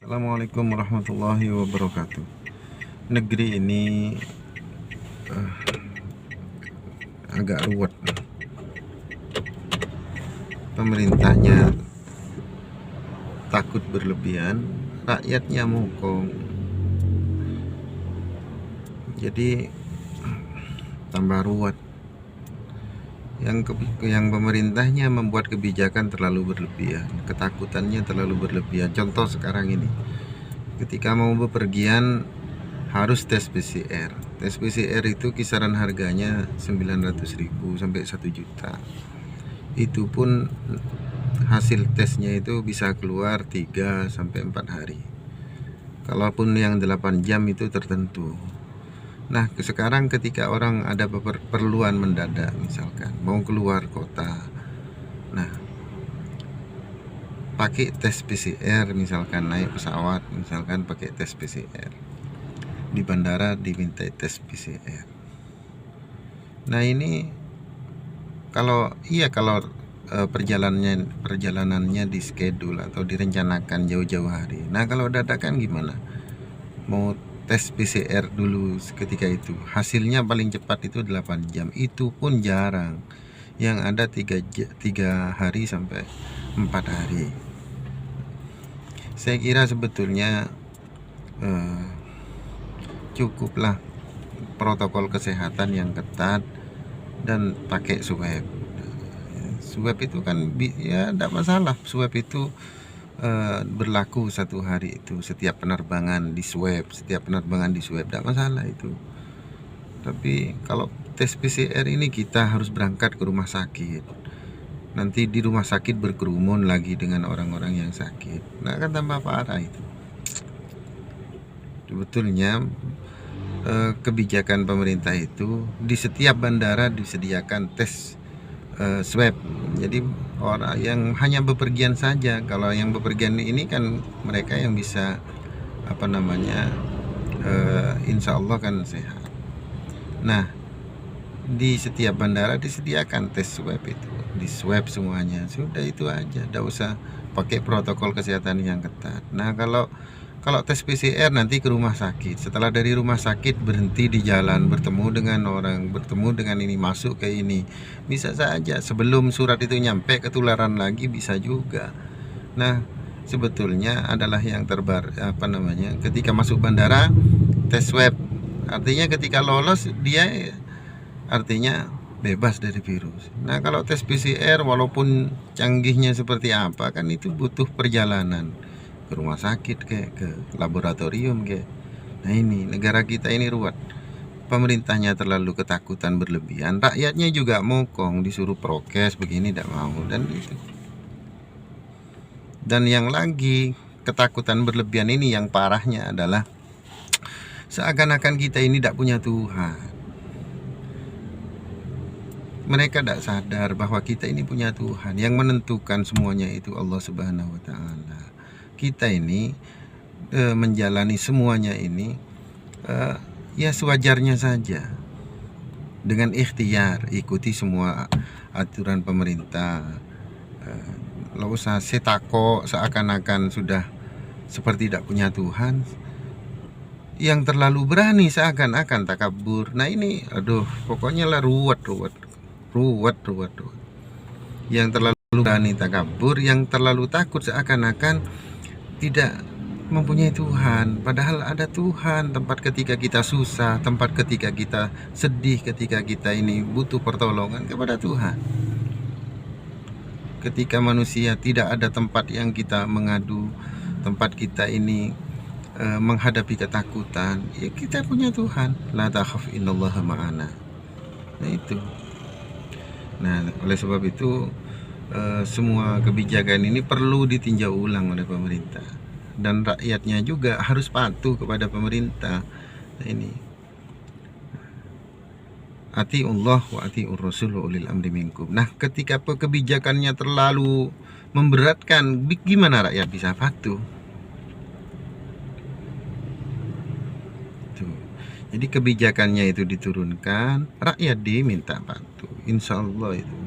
Assalamualaikum warahmatullahi wabarakatuh. Negeri ini agak ruwet. Pemerintahnya takut berlebihan, rakyatnya mokong. Jadi tambah ruwet. Yang pemerintahnya membuat kebijakan terlalu berlebihan, ketakutannya terlalu berlebihan. Contoh sekarang ini, ketika mau bepergian harus tes PCR. Tes PCR itu kisaran harganya 900.000 sampai 1 juta. Itu pun hasil tesnya itu bisa keluar 3 sampai 4 hari. Kalaupun yang 8 jam itu tertentu. Nah, sekarang ketika orang ada keperluan mendadak, misalkan mau keluar kota, nah pakai tes PCR, misalkan naik pesawat, misalkan pakai tes PCR di bandara, diminta tes PCR. Nah ini kalau perjalanannya di schedule atau direncanakan jauh-jauh hari. Nah kalau dadakan gimana? Mau tes PCR dulu ketika itu, hasilnya paling cepat itu 8 jam, itu pun jarang. Yang ada 3 hari sampai 4 hari. Saya kira sebetulnya cukuplah protokol kesehatan yang ketat dan pakai swab. Swab itu kan ya tidak masalah. Swab itu berlaku 1 hari itu, setiap penerbangan di swab, tidak masalah itu. Tapi kalau tes PCR ini kita harus berangkat ke rumah sakit, nanti di rumah sakit berkerumun lagi dengan orang-orang yang sakit, nah kan tambah parah itu. Sebetulnya kebijakan pemerintah itu di setiap bandara disediakan tes swab. Jadi orang yang hanya bepergian saja, kalau yang bepergian ini kan mereka yang bisa insya Allah kan sehat. Nah di setiap bandara disediakan tes swab itu, di swab semuanya, sudah itu aja, tidak usah pakai protokol kesehatan yang ketat. Nah kalau tes PCR nanti ke rumah sakit, setelah dari rumah sakit berhenti di jalan, bertemu dengan orang, bertemu dengan ini, masuk ke ini, bisa saja sebelum surat itu nyampe ketularan lagi, bisa juga. Nah sebetulnya adalah yang ketika masuk bandara tes swab, artinya ketika lolos dia artinya bebas dari virus. Nah kalau tes PCR walaupun canggihnya seperti apa, kan itu butuh perjalanan ke rumah sakit ke laboratorium Nah ini negara kita ini ruwet. Pemerintahnya terlalu ketakutan berlebihan, rakyatnya juga mokong, disuruh prokes begini tidak mau, dan itu. Dan yang lagi ketakutan berlebihan ini, yang parahnya adalah seakan-akan kita ini tidak punya Tuhan. Mereka tidak sadar bahwa kita ini punya Tuhan yang menentukan semuanya, itu Allah Subhanahu wa Ta'ala. Kita ini menjalani semuanya ini ya sewajarnya saja, dengan ikhtiar, ikuti semua aturan pemerintah. Tidak usah setako seakan-akan sudah seperti tidak punya Tuhan. Yang terlalu berani seakan-akan takabur. Nah ini pokoknya lah ruwet. Yang terlalu berani takabur, yang terlalu takut seakan-akan tidak mempunyai Tuhan, padahal ada Tuhan. Tempat ketika kita susah, tempat ketika kita sedih, ketika kita ini butuh pertolongan kepada Tuhan. Ketika manusia tidak ada tempat yang kita mengadu, tempat kita ini menghadapi ketakutan, ya kita punya Tuhan. La takhaf innallaha ma'ana. Nah itu. Nah oleh sebab itu semua kebijakan ini perlu ditinjau ulang oleh pemerintah, dan rakyatnya juga harus patuh kepada pemerintah. Nah ini, atiullah wa atiur rasul wa ulil amri minkum. Nah ketika kebijakannya terlalu memberatkan, gimana rakyat bisa patuh? Tuh. Jadi kebijakannya itu diturunkan, rakyat diminta patuh, insya Allah itu.